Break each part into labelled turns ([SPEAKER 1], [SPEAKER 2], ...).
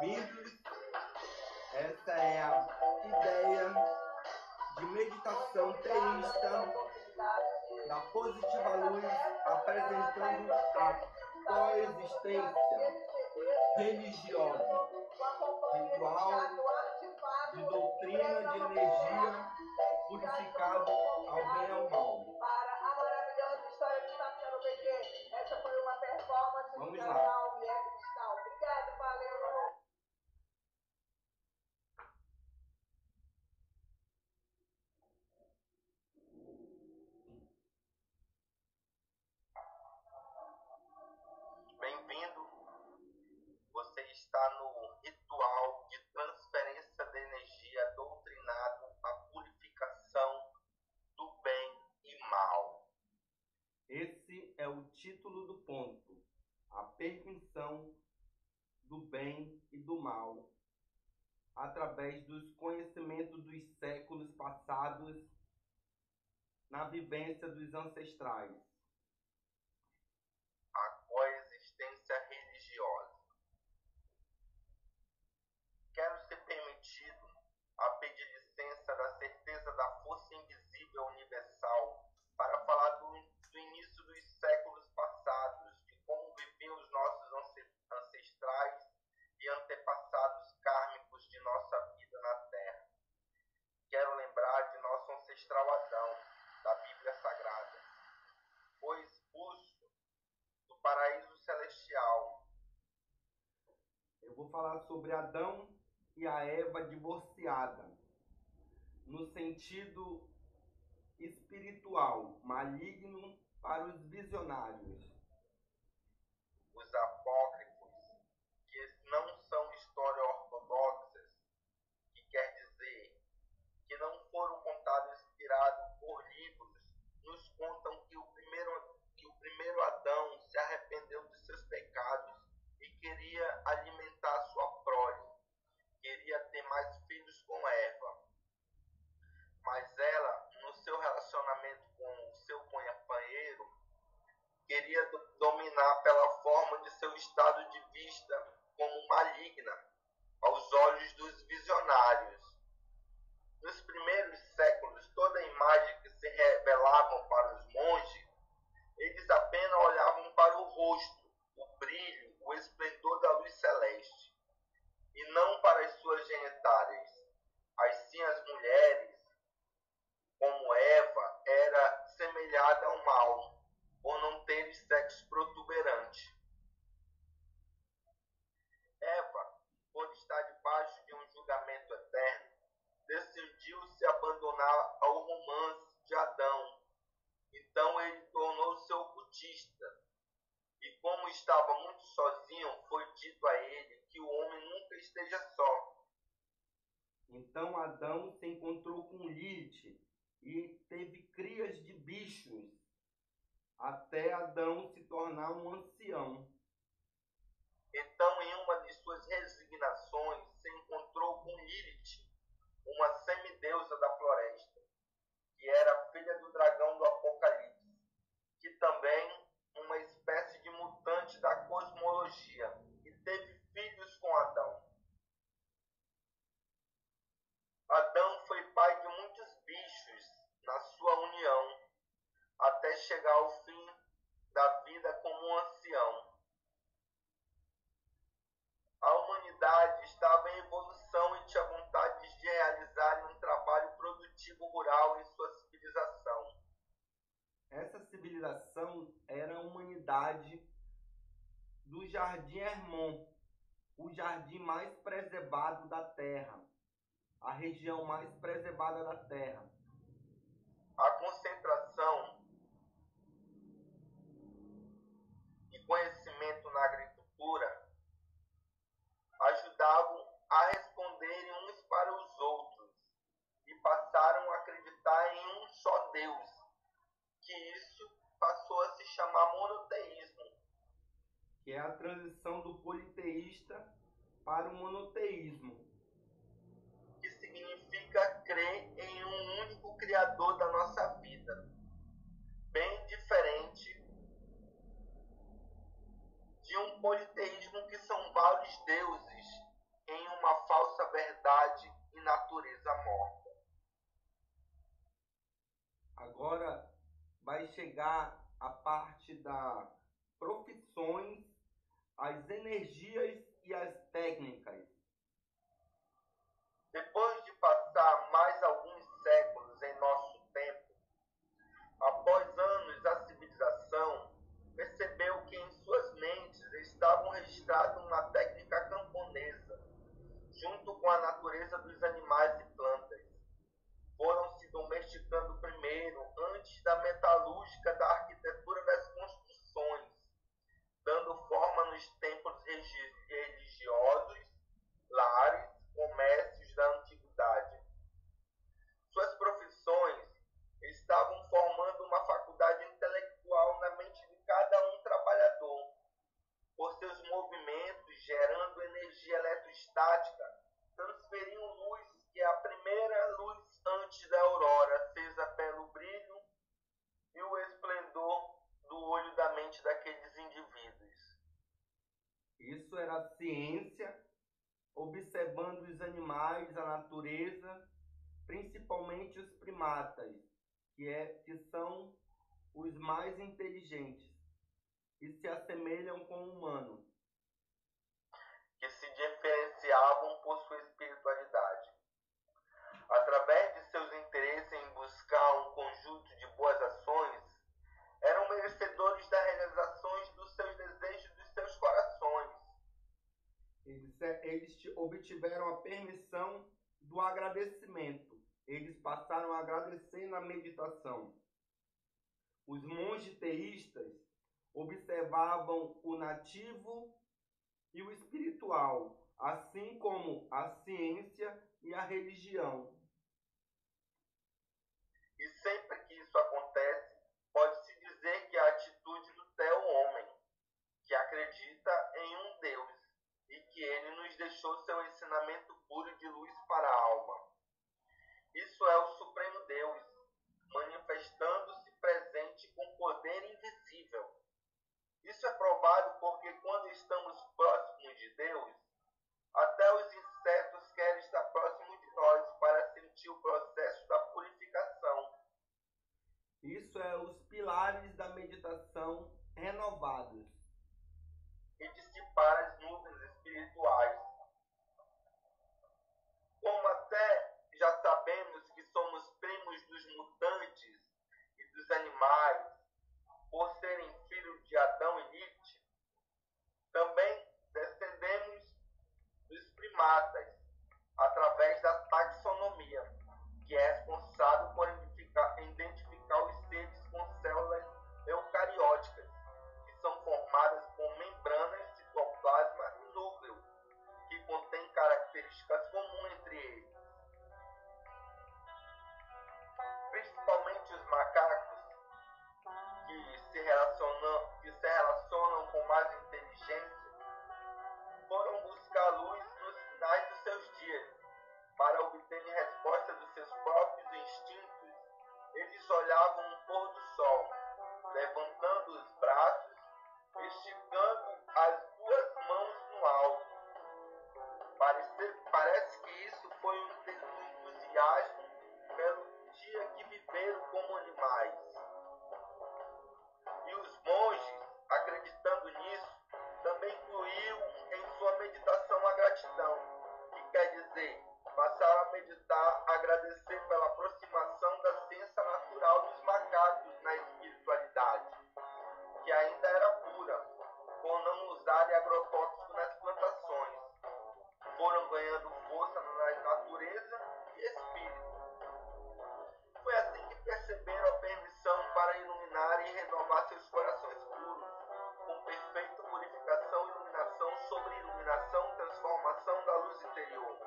[SPEAKER 1] bem-vindos. Essa é a ideia de meditação teísta da Positiva Luz, apresentando a coexistência religiosa, ritual de doutrina de energia purificado ao bem e ao mal.
[SPEAKER 2] Para a maravilhosa história de Tatiana Pequet. Essa foi uma performance
[SPEAKER 1] Vamos
[SPEAKER 2] do
[SPEAKER 1] lá.
[SPEAKER 2] canal Mier Cristal. Obrigada, valeu.
[SPEAKER 3] Bem-vindo. Você está no ritual de transferência de energia doutrinado à purificação do bem e mal.
[SPEAKER 1] Esse é o título do ponto, a perfeição do bem e do mal, através dos conhecimentos dos séculos passados, na vivência dos ancestrais.
[SPEAKER 3] A coexistência religiosa. Quero ser permitido a pedir licença da certeza da força invisível universal para falar do início dos séculos passados, de como viviam os nossos ancestrais e antepassados kármicos de nossa vida na Terra. Quero lembrar de nosso ancestral Adão, da Bíblia Sagrada, foi expulso do paraíso celestial.
[SPEAKER 1] Eu vou falar sobre Adão e a Eva divorciada, no sentido espiritual, maligno para os visionários.
[SPEAKER 3] Os apócrifos, que não são histórias ortodoxas, que quer dizer que não foram contados inspirados por livros, nos contam que o primeiro Adão se arrependeu de seus pecados e queria alimentar sua prole, queria ter mais filhos com Eva. Mas ela, no seu relacionamento com o seu companheiro, queria dominar pela forma de seu estado de vista como maligna aos olhos dos visionários. Nos primeiros séculos, toda a imagem que se revelavam para os monges, eles apenas olhavam para o rosto, o brilho, o esplendor da luz celeste, e não para as suas genitárias. Assim, as mulheres, como Eva, era semelhada ao mal, por não ter sexo protuberante. Eva, por estar debaixo de um julgamento eterno, decidiu se abandonar ao romance de Adão. Então ele tornou-se ocultista. E como estava muito sozinho, foi dito a ele que o homem nunca esteja só.
[SPEAKER 1] Então Adão se encontrou com Lilith e teve crias de bichos, até Adão se tornar um ancião.
[SPEAKER 3] Então, em uma de suas resignações, se encontrou com Lilith, uma semideusa da floresta, que era filha do dragão do Apocalipse, que também uma espécie de mutante da cosmologia, e teve filhos com Adão. Adão foi pai de muitos bichos na sua união, até chegar ao fim da vida como um ancião. A humanidade estava em evolução e tinha vontade de realizar um trabalho produtivo rural em sua civilização.
[SPEAKER 1] Essa civilização era a humanidade do Jardim Hermon, o jardim mais preservado da Terra, a região mais preservada da Terra.
[SPEAKER 3] A concentração e conhecimento na agricultura ajudavam a responderem uns para os outros e passaram a acreditar em um só Deus, que isso passou a se chamar monoteísmo,
[SPEAKER 1] que é a transição do politeísta para o monoteísmo,
[SPEAKER 3] que significa crer em um único Criador da nossa vida, bem diferente de um politeísmo que são vários deuses
[SPEAKER 1] chegar à parte das profissões, as energias e as técnicas.
[SPEAKER 3] Depois de passar mais alguns séculos em nosso tempo, após anos a civilização percebeu que em suas mentes estavam registradas uma técnica camponesa, junto com a natureza dos animais e plantas. Foram se domesticando primeiro, antes da metalúrgica da arquitetura das construções, dando forma nos templos religiosos, lares, comércios da antiguidade. Suas profissões estavam formando uma faculdade intelectual na mente de cada um trabalhador, por seus movimentos gerando energia eletrostática, transferiam luz, que é a primeira luz antes da aurora, acesa pelo brilho e o esplendor do olho da mente daqueles indivíduos.
[SPEAKER 1] Isso era a ciência, observando os animais, a natureza, principalmente os primatas, que são os mais inteligentes e se assemelham com o humano,
[SPEAKER 3] que se diferenciavam por sua espiritualidade. Através de seus interesses em buscar um conjunto de boas ações, eram merecedores das realizações dos seus desejos, dos seus corações.
[SPEAKER 1] Eles obtiveram a permissão do agradecimento. Eles passaram a agradecer na meditação. Os monges teístas observavam o nativo e o espiritual, assim como a ciência e a religião.
[SPEAKER 3] E sempre que isso acontece, pode-se dizer que a atitude do teo-homem, que acredita em um Deus e que ele nos deixou seu ensinamento puro de luz para a alma. Isso é o Supremo Deus, manifestando-se presente com poder invisível. Isso é provado porque quando estamos próximos de Deus, até os insetos querem estar próximos de nós para sentir o processo da purificação.
[SPEAKER 1] Isso é os pilares da meditação renovados.
[SPEAKER 3] E dissipar as nuvens espirituais. Como até já sabemos que somos primos dos mutantes e dos animais, por serem filhos de Adão e Lilith, também descendemos dos primatas, através da taxonomia, que é responsável por identificar os seres com células eucarióticas, que são formadas por membranas, citoplasma e núcleo, que contêm características comuns entre eles. Principalmente os macacos, que se relacionam com mais inteligência, foram buscar luz nos finais dos seus dias, para obterem resposta dos seus próprios instintos. Eles olhavam o pôr do sol, levantando os braços, esticando as duas mãos no alto. Parece que isso foi um entusiasmo pelo dia que viveram como animais. E os monges, acreditando nisso, também incluíam em sua meditação a gratidão, que quer dizer, passaram a meditar, agradecer pela aproximação da ciência natural dos macacos na espiritualidade, que ainda era pura, por não usarem agrotóxico nas plantações. Foram ganhando força na natureza e espírito. Foi assim que perceberam a permissão para iluminar e renovar seus corações puros, com perfeita purificação e iluminação sobre iluminação, transformação da luz interior,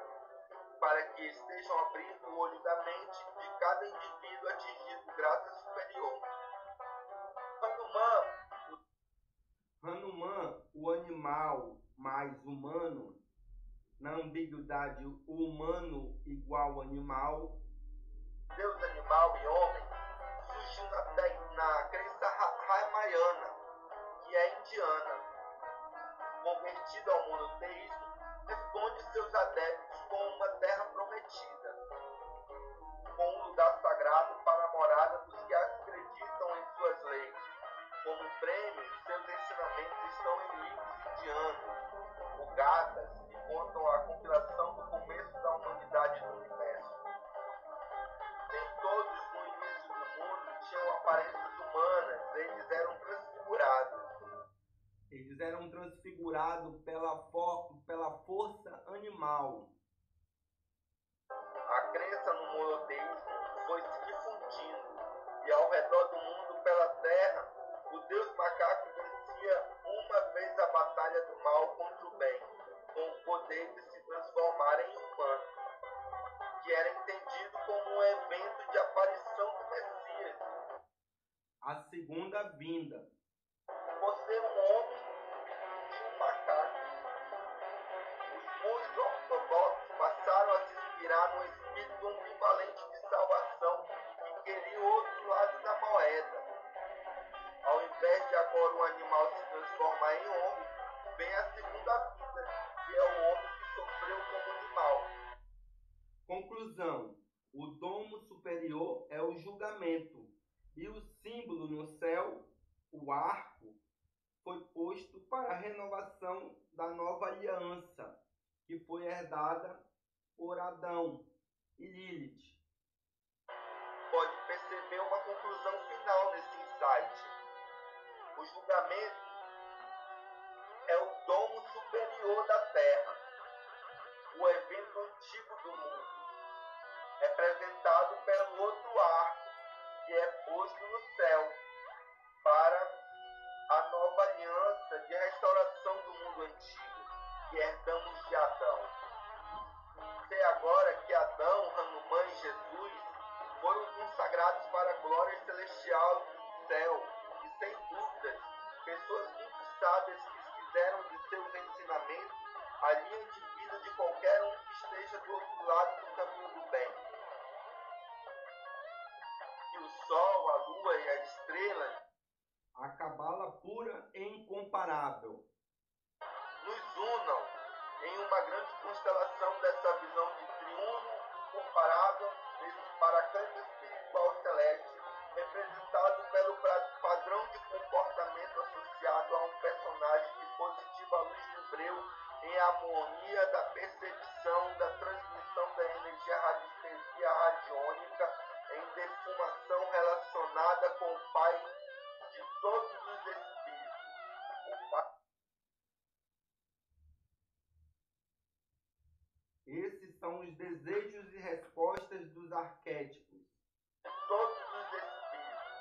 [SPEAKER 3] para que estejam abrindo o olho da mente de cada indivíduo atingido graça superior.
[SPEAKER 1] Hanuman, o animal mais humano, na ambiguidade o humano igual animal.
[SPEAKER 3] Deus, animal e homem surgiu na crença Ramayana, que é indiana. Convertido ao monoteísmo, responde seus adeptos com uma terra prometida, com um lugar sagrado para a morada dos que acreditam em suas
[SPEAKER 1] gerado pela força animal.
[SPEAKER 3] A crença no monoteísmo foi se difundindo e ao redor do mundo pela terra, o deus macaco vencia uma vez a batalha do mal contra o bem, com o poder de se transformar em humano, que era entendido como um evento de aparição do Messias.
[SPEAKER 1] A segunda vinda.
[SPEAKER 3] Por ser um homem e um macaco, os músicos ortodoxos passaram a se inspirar no espírito ambivalente de salvação que queria o outro lado da moeda. Ao invés de agora um animal se transformar em homem, vem a segunda vida, que é o homem que sofreu como animal.
[SPEAKER 1] Conclusão. O domo superior é o julgamento, e o símbolo no céu, o arco, foi posto para a renovação da nova aliança, que foi herdada por Adão e Lilith.
[SPEAKER 3] Pode perceber uma conclusão final nesse insight. O julgamento é o domo superior da Terra, o evento antigo do mundo, representado pelo outro arco, que é posto no céu, para a nova aliança de restauração do mundo antigo, que herdamos de Adão. Sei agora que Adão, Hanuman e Jesus foram consagrados para a glória celestial do céu, e sem dúvidas, pessoas muito sábias que fizeram de seus ensinamentos a linha de vida de qualquer um que esteja do outro lado do caminho do bem. E o sol, a lua e as estrelas,
[SPEAKER 1] A cabala pura e incomparável,
[SPEAKER 3] nos unam em uma grande constelação dessa visão de triuno comparável nesse paracanto espiritual celeste, representado pelo padrão de comportamento associado a um personagem de positiva luz no breu, em harmonia da percepção da transmissão da energia radiestesia radiônica, em defumação relacionada com o Pai de todos os espíritos. O Pai.
[SPEAKER 1] Esses são os desejos e respostas dos arquétipos.
[SPEAKER 3] Todos os espíritos,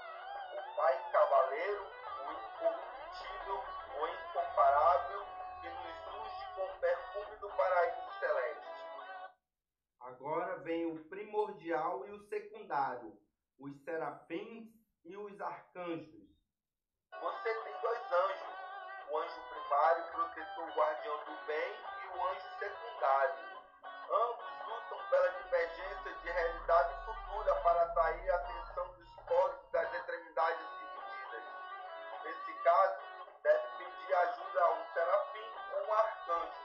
[SPEAKER 3] o Pai Cavaleiro, o incorruptível, o incomparável, que nos unge com o perfume do paraíso celeste.
[SPEAKER 1] Agora vem o primordial e o secundário, os serafins e os arcanjos.
[SPEAKER 3] Você tem dois anjos, o anjo primário, protetor guardião do bem, e o anjo secundário. Ambos lutam pela divergência de realidade futura para atrair a atenção dos polos das extremidades divididas. Nesse caso, deve pedir ajuda a um serafim ou um arcanjo,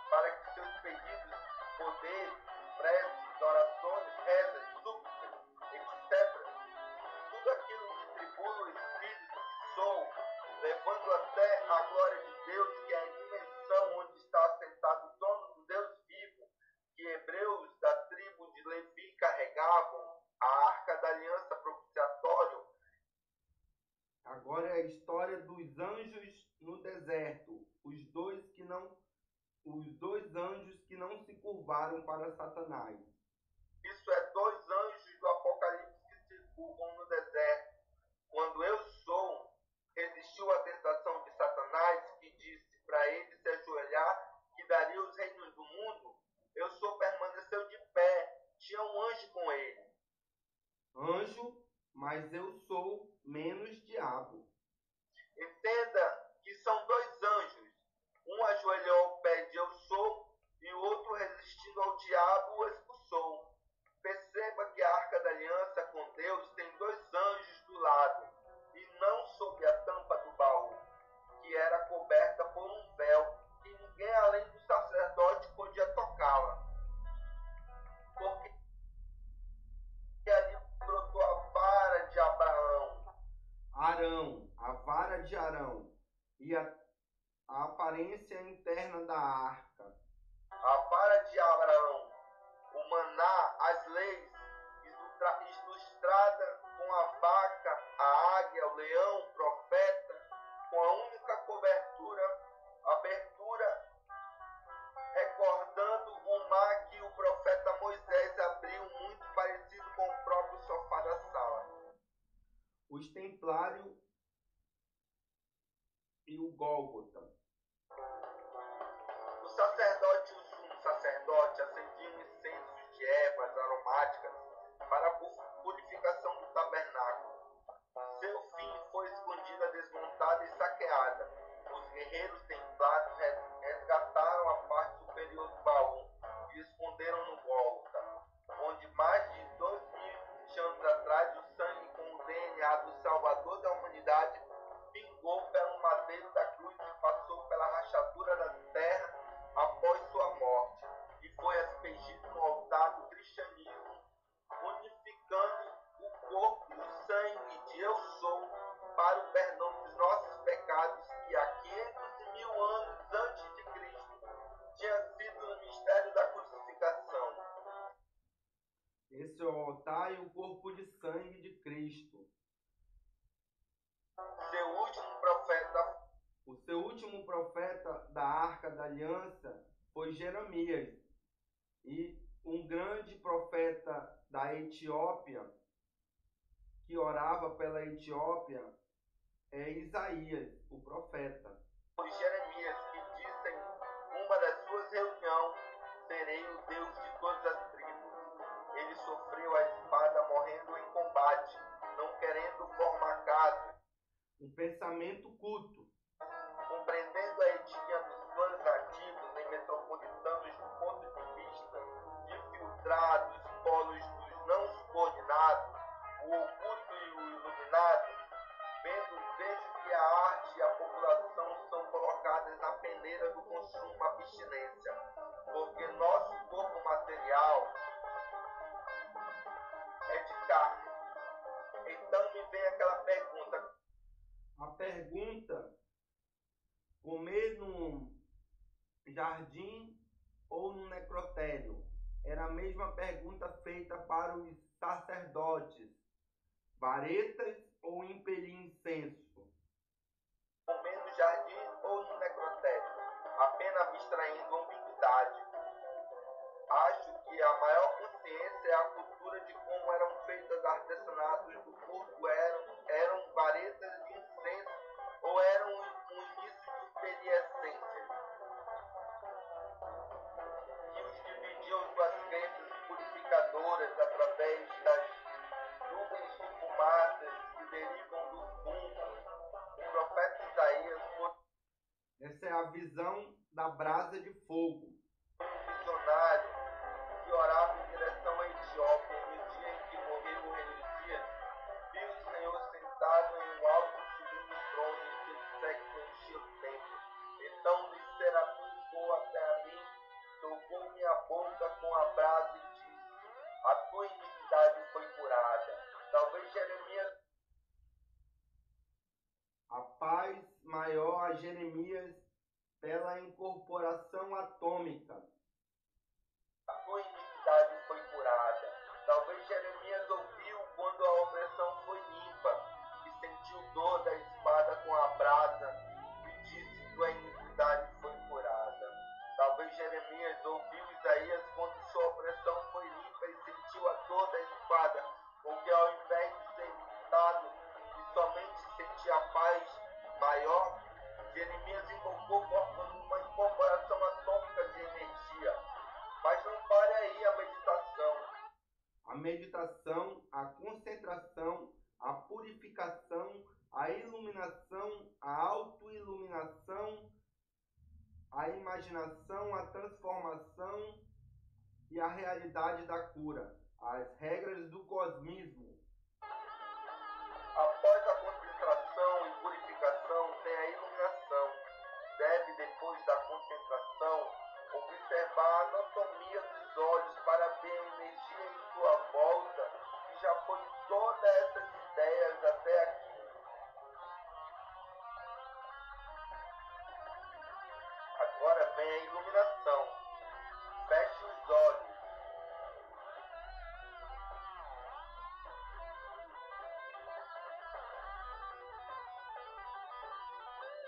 [SPEAKER 3] para que seus pedidos, poderes, preces, orações, rezas, súplicas, etc., tudo aquilo que tribula o espírito que sou, levando até a glória de Deus, que é a dimensão onde está assentado o dono do Deus vivo, que hebreus da tribo de Levi carregavam, a arca da aliança propiciatória.
[SPEAKER 1] Agora é a história dos anjos no deserto, os dois anjos que não se curvaram para Satanás.
[SPEAKER 3] Isso é dois anjos do Apocalipse que se curvam no deserto. Quando eu sou, resistiu à tentação de Satanás, que disse para ele se ajoelhar, que daria os reinos do mundo. Eu sou permaneceu de pé, tinha um anjo com ele.
[SPEAKER 1] Anjo, mas eu sou menos diabo.
[SPEAKER 3] Entenda que são dois anjos. Um ajoelhou ao pé de eu sou, e o outro, resistindo ao diabo, o expulsou. Perceba que a arca da aliança com Deus tem dois anjos do lado, e não sob a tampa do baú, que era coberta por um véu, que ninguém além do sacerdote podia tocá-la. Porque ali brotou a vara de Abraão.
[SPEAKER 1] Arão, a vara de Arão, e a aparência interna da arca.
[SPEAKER 3] A vara de Abraão, o maná, as leis, ilustrada com a vaca, a águia, o leão, o profeta, com a única cobertura, abertura
[SPEAKER 1] Templário e o Gólgota.
[SPEAKER 3] O sacerdote e o sumo sacerdote acendiam incensos de ervas aromáticas para a purificação do tabernáculo. Seu fim foi escondida, desmontada e saqueada. Os guerreiros templários resgataram a parte superior do baú e esconderam no Gólgota, onde mais de 2020 anos atrás o sangue com o DNA do Salvador da humanidade pingou pelo madeiro da cruz e passou pela rachadura da terra após sua morte, e foi aspergido no altar do cristianismo, unificando o corpo e o sangue de Eu Sou para o perdão dos nossos pecados, que há 500.000 anos antes de Cristo tinha sido no mistério da crucificação.
[SPEAKER 1] Esse é o altar e o corpo de sangue de Cristo. O seu último profeta da Arca da Aliança foi Jeremias. E um grande profeta da Etiópia, que orava pela Etiópia, é Isaías, o profeta.
[SPEAKER 3] Foi Jeremias que disse em uma das suas reuniões: serei o Deus de todas as tribos. Ele sofreu a espada morrendo em combate, não querendo formar casa.
[SPEAKER 1] Um pensamento culto.
[SPEAKER 3] Compreendendo a etnia dos clãs nativos em metropolitanos do ponto de vista de filtrados, polos dos não subordinados, o oculto e o iluminado, vejo que a arte e a população são colocadas na peneira do consumo abstinência, porque nosso corpo material é de carne. Então me vem aquela pergunta.
[SPEAKER 1] A pergunta: comer no jardim ou no necrotério? Era a mesma pergunta feita para os sacerdotes. Varetas ou impelir incenso?
[SPEAKER 3] Comer no jardim ou no necrotério? Apenas abstraindo a ambiguidade. Acho que a maior consciência é a cultura de como eram feitas artesanatos do corpo, eram varetas de incenso ou eram um início de impelir essências, que os dividiam suas crenças purificadoras através das nuvens de fumaças que derivam do fumo. O profeta Isaías foi
[SPEAKER 1] Essa é a visão da brasa de fogo.
[SPEAKER 3] um visionário que orava em direção à Etiópia, e no dia em que morreu o rei Uzias, viu o Senhor sentado em um alto e sublime trono, e seu séquito enchia o templo. Então dos serafins voou até a mim, tocou minha boca com a brasa e disse: a tua iniquidade foi curada. Talvez Jeremias.
[SPEAKER 1] A paz maior a Jeremias pela incorporação atômica.
[SPEAKER 3] A tua iniquidade foi curada. Talvez Jeremias ouviu quando a opressão foi limpa e sentiu dor da espada com a brasa e disse: tua iniquidade foi curada. Talvez Jeremias ouviu Isaías quando sua opressão foi limpa e sentiu a dor da espada, porque ao invés de ser limitado e somente sentir a paz maior, Jeremias invocou uma incorporação atômica de energia. Mas não pare aí a meditação.
[SPEAKER 1] A meditação, a concentração, a purificação, a iluminação, a autoiluminação, a imaginação, a transformação e a realidade da cura. As regras do cosmismo.
[SPEAKER 3] Após a concentração e purificação, tem a iluminação. Deve, depois da concentração, observar a anatomia dos olhos para ver a energia em sua volta, que já foi todas essas ideias até aqui. Agora vem a iluminação. Feche os olhos.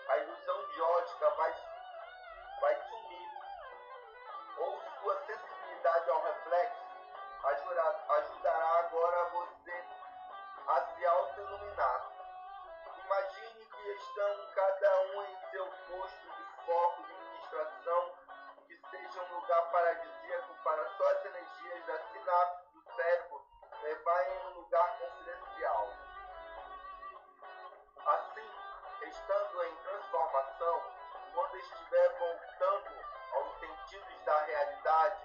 [SPEAKER 3] A ilusão de ótica vai sumir, ou sua sensibilidade ao reflexo ajudará agora você a se auto-iluminar. Imagine que estão cada um em seu posto de foco de ministração, que seja um lugar paradisíaco para só as energias da sinapse do cérebro levar em um lugar confidencial. Assim, estando em transformação, quando estiver voltando aos sentidos da realidade,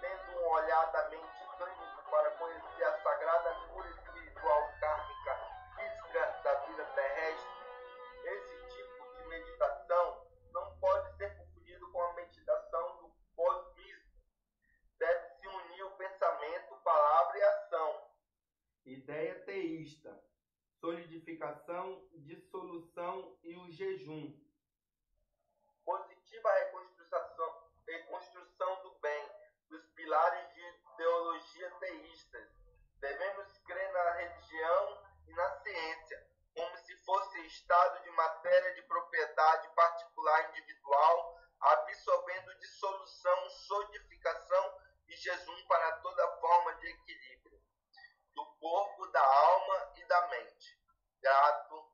[SPEAKER 3] tendo um olhar da mente clínico para conhecer a sagrada cura espiritual kármica física da vida terrestre, esse tipo de meditação não pode ser confundido com a meditação do cosmismo. Deve-se unir o pensamento, palavra e ação.
[SPEAKER 1] Ideia teísta, solidificação, dissolução e o jejum.
[SPEAKER 3] Positiva reconstrução do bem, dos pilares de ideologia teístas. Devemos crer na religião e na ciência, como se fosse estado de matéria de propriedade particular individual, absorvendo dissolução, solidificação e jejum para toda forma de equilíbrio do corpo, da alma e da mente. Grato,